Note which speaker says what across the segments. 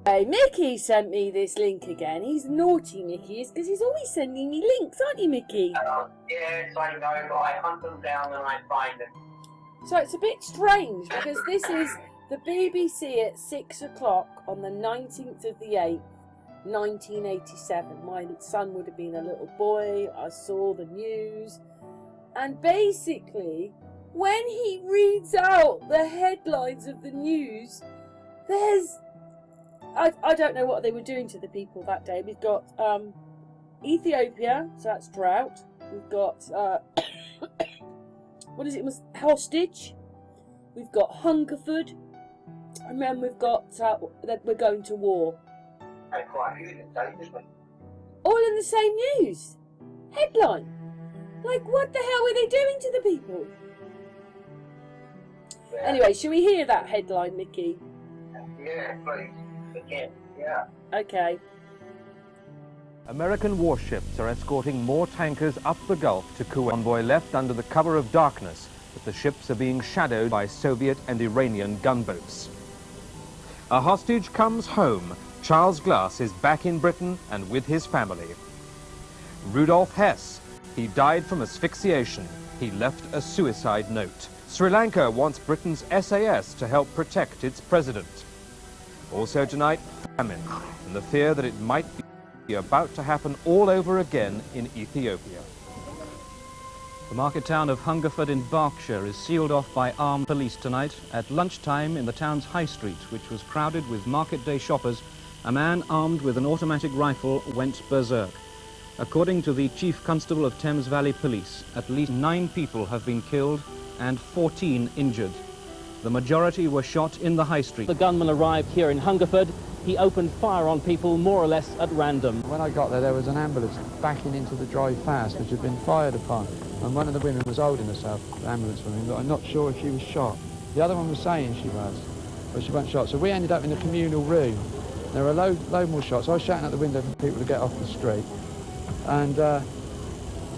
Speaker 1: Hey, Mickey sent me this link again. He's naughty, Mickey, is because he's always sending me links, aren't you, Mickey?
Speaker 2: Yes, I know, but I hunt them down and I find them.
Speaker 1: So it's a bit strange because this is the BBC at 6 o'clock on the 19th of the 8th, 1987. My son would have been a little boy. I saw the news. And basically, when he reads out the headlines of the news, there's... I don't know what they were doing to the people that day. We've got Ethiopia, so that's drought. We've got... what is it? Hostage. We've got Hungerford. And then we've got that we're going to war. All in the same news. Headline. Like, what the hell were they doing to the people?
Speaker 2: Yeah.
Speaker 1: Anyway, shall we hear that headline, Mickey?
Speaker 2: Yeah, please. Again, yeah.
Speaker 1: Okay.
Speaker 3: American warships are escorting more tankers up the Gulf to Kuwait. Convoy left under the cover of darkness, but the ships are being shadowed by Soviet and Iranian gunboats. A hostage comes home. Charles Glass is back in Britain and with his family. Rudolf Hess, he died from asphyxiation. He left a suicide note. Sri Lanka wants Britain's SAS to help protect its president. Also tonight, famine, and the fear that it might be about to happen all over again in Ethiopia.
Speaker 4: The market town of Hungerford in Berkshire is sealed off by armed police tonight. At lunchtime in the town's high street, which was crowded with market day shoppers, a man armed with an automatic rifle went berserk. According to the Chief Constable of Thames Valley Police, at least 9 people have been killed and 14 injured. The majority were shot in the high street.
Speaker 5: The gunman arrived here in Hungerford. He opened fire on people more or less at random.
Speaker 6: When I got there, there was an ambulance backing into the drive fast, which had been fired upon. And one of the women was holding herself, the ambulance woman, but I'm not sure if she was shot. The other one was saying she was, but she wasn't shot. So we ended up in a communal room. There were load more shots. I was shouting out the window for people to get off the street. And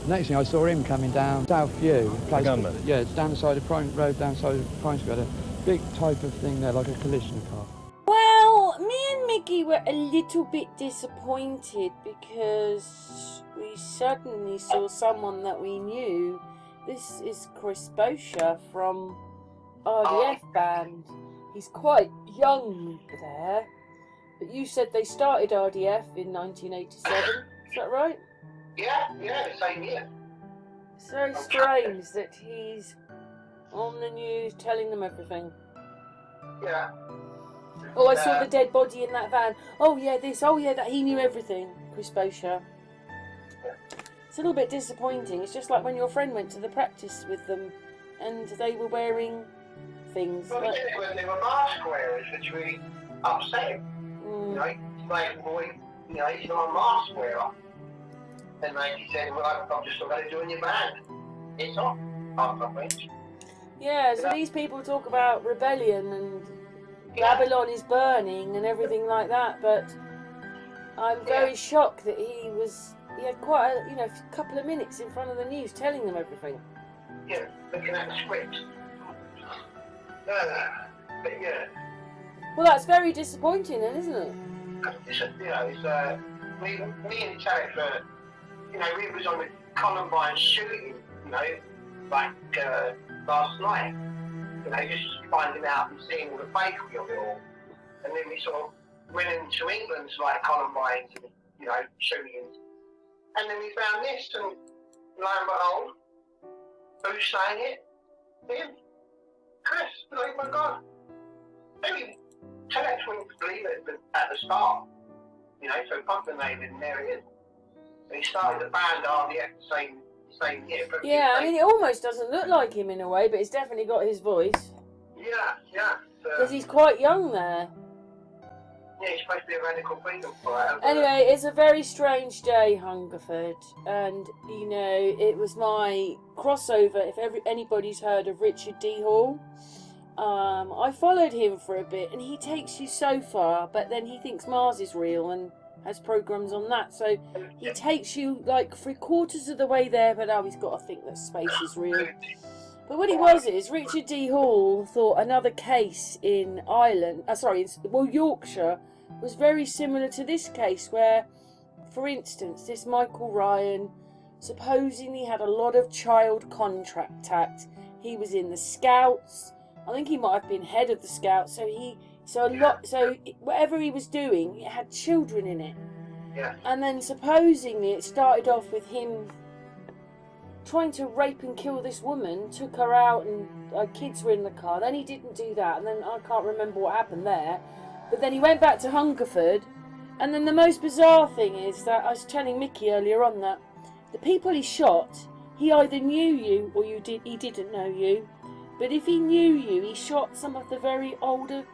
Speaker 6: next thing I saw him coming down South View.
Speaker 3: The gunman?
Speaker 6: Yeah, it's down the side of Prime Road, down the side of Prime Square. A big type of thing there, like a collision car.
Speaker 1: Well, me and Mickey were a little bit disappointed because we suddenly saw someone that we knew. This is Chris Bosher from RDF band. He's quite young there, but you said they started RDF in 1987. Is that right?
Speaker 2: Yeah, same year.
Speaker 1: It's very strange that he's on the news telling them everything.
Speaker 2: Yeah.
Speaker 1: Oh, I saw the dead body in that van. Oh yeah, this. Oh yeah, that. He knew everything. Chris Bosher. It's a little bit disappointing. It's just like when your friend went to the practice with them, and they were wearing things.
Speaker 2: Well, they were mask wearers, which really upset him. You know, he's like, boy, you know, he's not a mask wearer. And like he said, well, I'm just not going to join your band. It's not.
Speaker 1: Yeah, so these people talk about rebellion and Babylon is burning and everything like that, but I'm very shocked that he had quite a couple of minutes in front of the news telling them everything.
Speaker 2: Yeah, looking at the script. But yeah.
Speaker 1: Well, that's very disappointing then, isn't it?
Speaker 2: It's me and Tariff, we was on the Columbine shooting, like last night, just finding out and seeing all the fakery of it all. And then we sort of went into England to like Columbine, shootings. And then we found this, and lo and behold, who's saying it? Him. Chris. Oh my God. Maybe Telex wouldn't believe it at the start. So pump the name in, there it is. And he started the band RDF the same year.
Speaker 1: Yeah, I mean, it almost doesn't look like him in a way, but it's definitely got his voice.
Speaker 2: Yeah.
Speaker 1: Because he's quite young there.
Speaker 2: Yeah, he's supposed to be a radical freedom fighter.
Speaker 1: Anyway, it's a very strange day, Hungerford, and it was my crossover. If anybody's heard of Richard D. Hall, I followed him for a bit, and he takes you so far, but then he thinks Mars is real and has programs on that, so he takes you like 3/4 of the way there, but now he's got to think that space is real. But what it was is Richard D. Hall thought another case in Yorkshire was very similar to this case where, for instance, this Michael Ryan supposedly had a lot of child contact. He was in the Scouts. I think he might have been head of the Scouts. So whatever he was doing, it had children in it.
Speaker 2: Yeah.
Speaker 1: And then supposedly it started off with him trying to rape and kill this woman, took her out, and kids were in the car. Then he didn't do that, and then I can't remember what happened there. But then he went back to Hungerford, and then the most bizarre thing is that I was telling Mickey earlier on that the people he shot, he either knew you or he didn't know you. But if he knew you, he shot some of the very older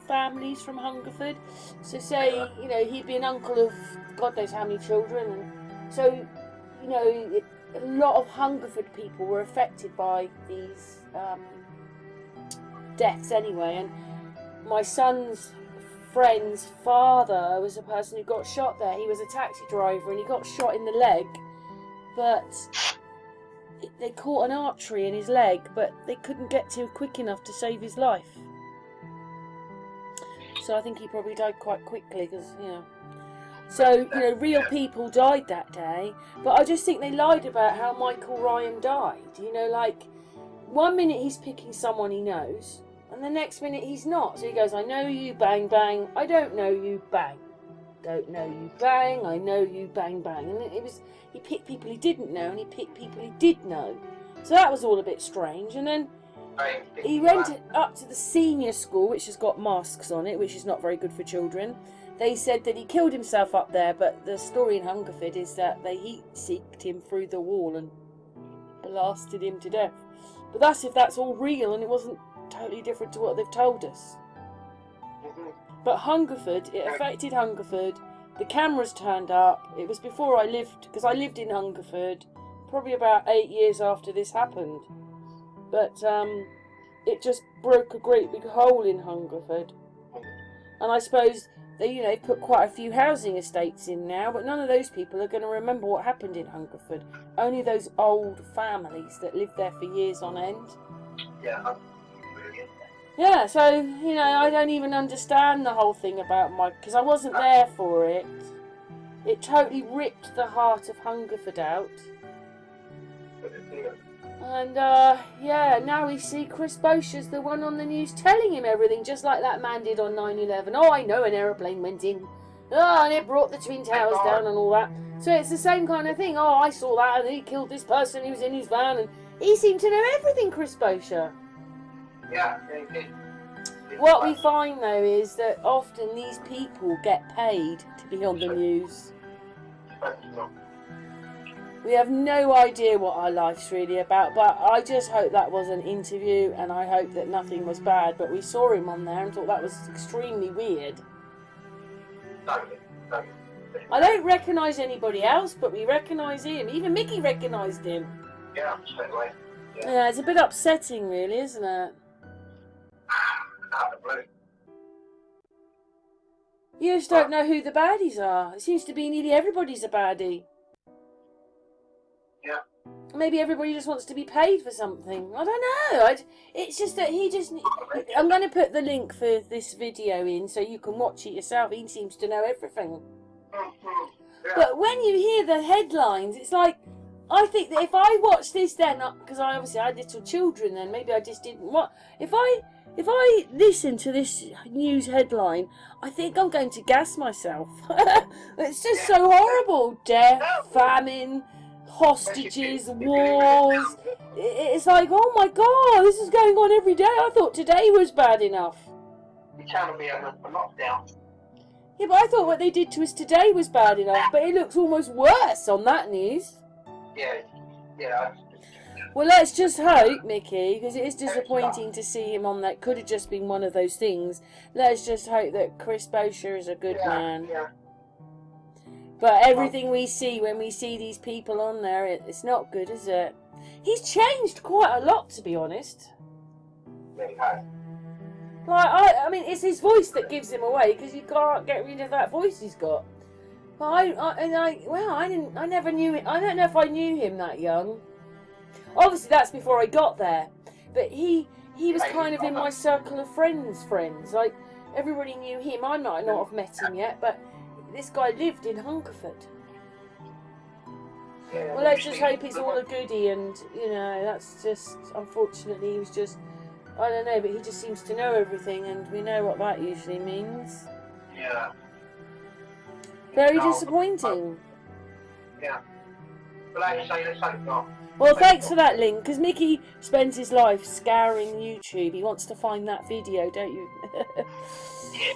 Speaker 1: families from Hungerford. So say, you know, he'd be an uncle of God knows how many children, and so, you know, a lot of Hungerford people were affected by these deaths anyway. And my son's friend's father was a person who got shot there. He was a taxi driver and he got shot in the leg, but they caught an artery in his leg, but they couldn't get to him quick enough to save his life. So I think he probably died quite quickly because, you know. So, you know, real people died that day, but I just think they lied about how Michael Ryan died. You know, like, one minute he's picking someone he knows, and the next minute he's not. So he goes, I know you, bang, bang. I don't know you, bang. Don't know you, bang. I know you, bang, bang. And it was, he picked people he didn't know, and he picked people he did know. So that was all a bit strange. And then he went up to the senior school, which has got masks on it, which is not very good for children. They said that he killed himself up there, but the story in Hungerford is that they heat-seeked him through the wall and blasted him to death. But that's if that's all real, and it wasn't totally different to what they've told us. But Hungerford, it affected Hungerford. The cameras turned up. It was before I lived, because I lived in Hungerford, probably about 8 years after this happened. But it just broke a great big hole in Hungerford. And I suppose they put quite a few housing estates in now, but none of those people are going to remember what happened in Hungerford. Only those old families that lived there for years on end.
Speaker 2: Yeah.
Speaker 1: Yeah, so, you know, I don't even understand the whole thing about Mike, because I wasn't there for it. It totally ripped the heart of Hungerford out. And, yeah, now we see Chris Bosher's the one on the news telling him everything, just like that man did on 9/11. Oh, I know an aeroplane went in. Oh, and it brought the Twin Towers down and all that. So it's the same kind of thing. Oh, I saw that, and he killed this person who was in his van, and he seemed to know everything, Chris Bosher.
Speaker 2: Yeah.
Speaker 1: What we find, though, is that often these people get paid to be on the news. We have no idea what our life's really about, but I just hope that was an interview, and I hope that nothing was bad. But we saw him on there and thought that was extremely weird. I don't recognise anybody else, but we recognise him. Even Mickey recognised him.
Speaker 2: Yeah, straight away.
Speaker 1: Yeah, it's a bit upsetting, really, isn't it?
Speaker 2: Out of the blue.
Speaker 1: You just don't know who the baddies are. It seems to be nearly everybody's a baddie.
Speaker 2: Yeah.
Speaker 1: Maybe everybody just wants to be paid for something. I don't know. It's just that he just... I'm going to put the link for this video in so you can watch it yourself. He seems to know everything.
Speaker 2: Yeah.
Speaker 1: But when you hear the headlines, it's like... I think that if I watch this then... Because I obviously had little children then. Maybe I just didn't want... If I listen to this news headline, I think I'm going to gas myself. It's just so horrible. Death, famine... hostages, wars. It's like, oh my god, this is going on every day. I thought today was bad enough.
Speaker 2: The channel be on a lockdown.
Speaker 1: Yeah, but I thought what they did to us today was bad enough, but it looks almost worse on that news.
Speaker 2: Yeah.
Speaker 1: Well, let's just hope, Mickey, because it is disappointing to see him on that. Could have just been one of those things. Let's just hope that Chris Bosher is a good man.
Speaker 2: Yeah.
Speaker 1: But everything we see when we see these people on there, it's not good, is it? He's changed quite a lot, to be honest.
Speaker 2: Yeah, he has.
Speaker 1: Like, I mean, it's his voice that gives him away, because you can't get rid of that voice he's got. But I never knew it. I don't know if I knew him that young. Obviously, that's before I got there. But he was kind of in my circle of friends. Like, everybody knew him. I might not have met him yet, but this guy lived in Hungerford.
Speaker 2: Yeah,
Speaker 1: Well, let's just hope he's all a goodie, and you know, that's just, unfortunately, he was just, I don't know, but he just seems to know everything, and we know what that usually means.
Speaker 2: Yeah.
Speaker 1: Very disappointing.
Speaker 2: Yeah. But like you say, let's hope not.
Speaker 1: Well, thanks for that link, because Mickey spends his life scouring YouTube. He wants to find that video, don't you?
Speaker 2: Yeah.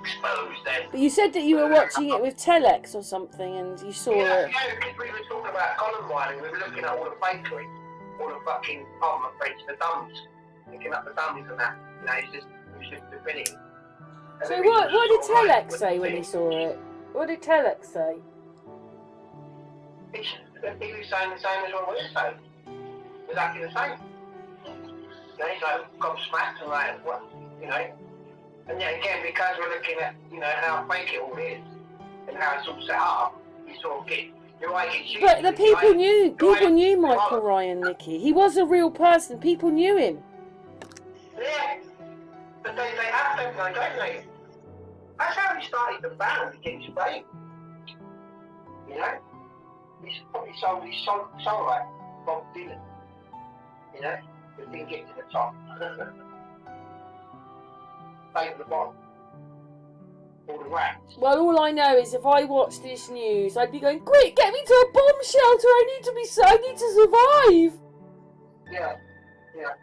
Speaker 2: Exposed then.
Speaker 1: But you said that you were watching it with Telex or something, and you saw
Speaker 2: Yeah,
Speaker 1: it.
Speaker 2: because we were talking about Columbine, and we were looking at all the fakery, all the fucking, pardon my French, the dumbs, looking at the dumbs and that. You know, it's just divinity.
Speaker 1: So what did Telex say when you saw it? What did Telex say?
Speaker 2: He was saying the same as what we're saying. Exactly the same. You know, he's like gobsmacked and like, what, you know. And yet again, because we're looking at, you know, how fake it all is and how it's all set up, you sort of get your eye gets used
Speaker 1: But
Speaker 2: to
Speaker 1: the
Speaker 2: it,
Speaker 1: people knew Michael Ryan, Nicky. He was a real person. People knew him.
Speaker 2: Yeah. But they have them though, don't they? That's how he started the band against Spain. You know? He's probably sold his song like Bob Dylan. You know? But didn't get to the top. Stayed at the bottom. All the rats.
Speaker 1: Well, all I know is if I watched this news, I'd be going, quick, get me to a bomb shelter. I need to survive.
Speaker 2: Yeah. Yeah.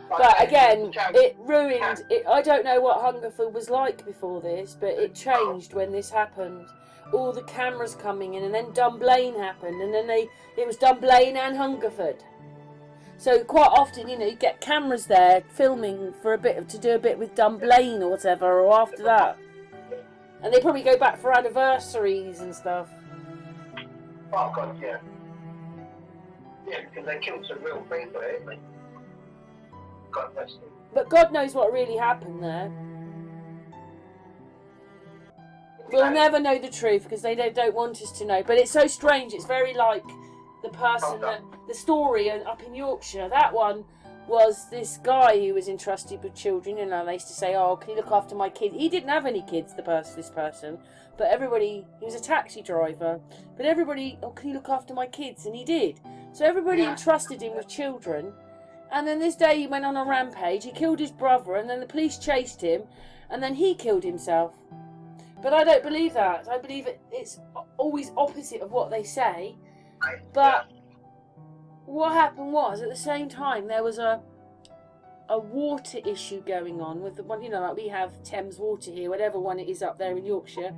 Speaker 1: But again, it ruined it. I don't know what Hungerford was like before this, but it changed when this happened. All the cameras coming in, and then Dunblane happened, and then it was Dunblane and Hungerford. So quite often, you know, you get cameras there filming for to do a bit with Dunblane or whatever, or after that, and they probably go back for anniversaries and stuff.
Speaker 2: Oh God, yeah. Yeah, because they killed some real people, didn't they? God bless them.
Speaker 1: But God knows what really happened there. We'll never know the truth because they don't want us to know. But it's so strange. It's very like the person the story up in Yorkshire. That one was this guy who was entrusted with children. You know, they used to say, "Oh, can you look after my kids?" He didn't have any kids. This person, but everybody. He was a taxi driver. But everybody, "Oh, can you look after my kids?" And he did. So everybody entrusted him with children. And then this day he went on a rampage. He killed his brother, and then the police chased him, and then he killed himself. But I don't believe that. I believe it's always opposite of what they say. But what happened was, at the same time, there was a water issue going on with the one, you know, like we have Thames Water here, whatever one it is up there in Yorkshire.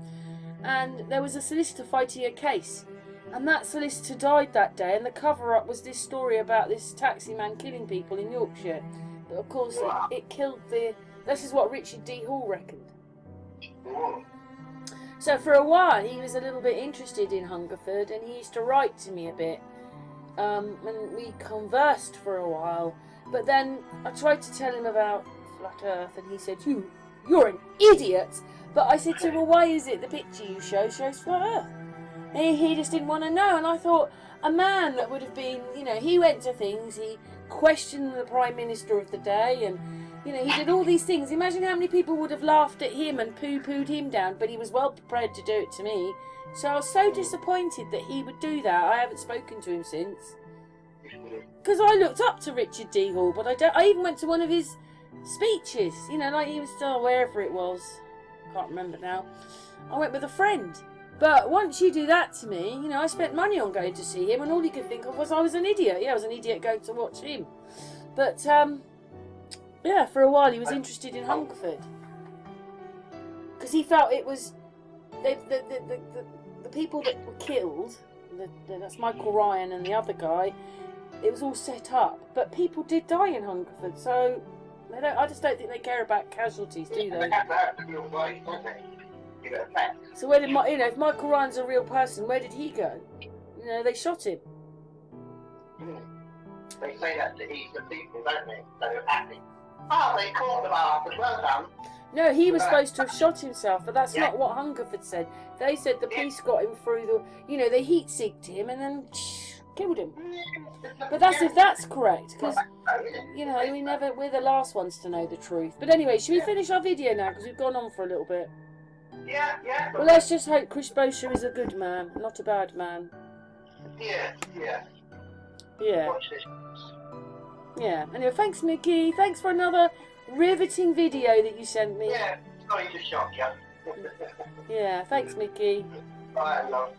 Speaker 1: And there was a solicitor fighting a case. And that solicitor died that day, and the cover-up was this story about this taxi man killing people in Yorkshire. But of course, it killed this is what Richard D. Hall reckoned. So for a while, he was a little bit interested in Hungerford, and he used to write to me a bit. And we conversed for a while. But then I tried to tell him about Flat Earth, and he said, you're an idiot! But I said to him, well, why is it the picture you shows Flat Earth? He just didn't want to know, and I thought a man that would have been, you know, he went to things, he questioned the Prime Minister of the day, and, you know, he did all these things. Imagine how many people would have laughed at him and poo-pooed him down, but he was well prepared to do it to me. So I was so disappointed that he would do that. I haven't spoken to him since. Because I looked up to Richard D. Hall, but I even went to one of his speeches, you know, like he was still wherever it was. Can't remember now. I went with a friend. But once you do that to me, you know, I spent money on going to see him, and all he could think of was I was an idiot. Yeah, I was an idiot going to watch him. But, yeah, for a while he was interested in Hungerford. Because he felt it was... The people that were killed, that's Michael Ryan and the other guy, it was all set up. But people did die in Hungerford, so I just don't think they care about casualties, do they?
Speaker 2: They have to be all right, don't they?
Speaker 1: So where did if Michael Ryan's a real person, where did he go? You know, they shot him.
Speaker 2: They say that to ease the people, don't they? So they're happy. Oh, they caught them after. Well done.
Speaker 1: No, he was supposed to have shot himself, but that's not what Hungerford said. They said the police got him through the, you know, they heat-seeked him and then killed him. But that's if that's correct, because, you know, we're the last ones to know the truth. But anyway, should we finish our video now, because we've gone on for a little bit?
Speaker 2: Yeah.
Speaker 1: Well, let's just hope Chris Bosher is a good man, not a bad man.
Speaker 2: Yeah.
Speaker 1: Yeah.
Speaker 2: Watch this.
Speaker 1: Yeah. Anyway, thanks, Mickey. Thanks for another riveting video that you sent me.
Speaker 2: Yeah, sorry to shock you.
Speaker 1: Yeah, thanks, Mickey.
Speaker 2: Bye, love.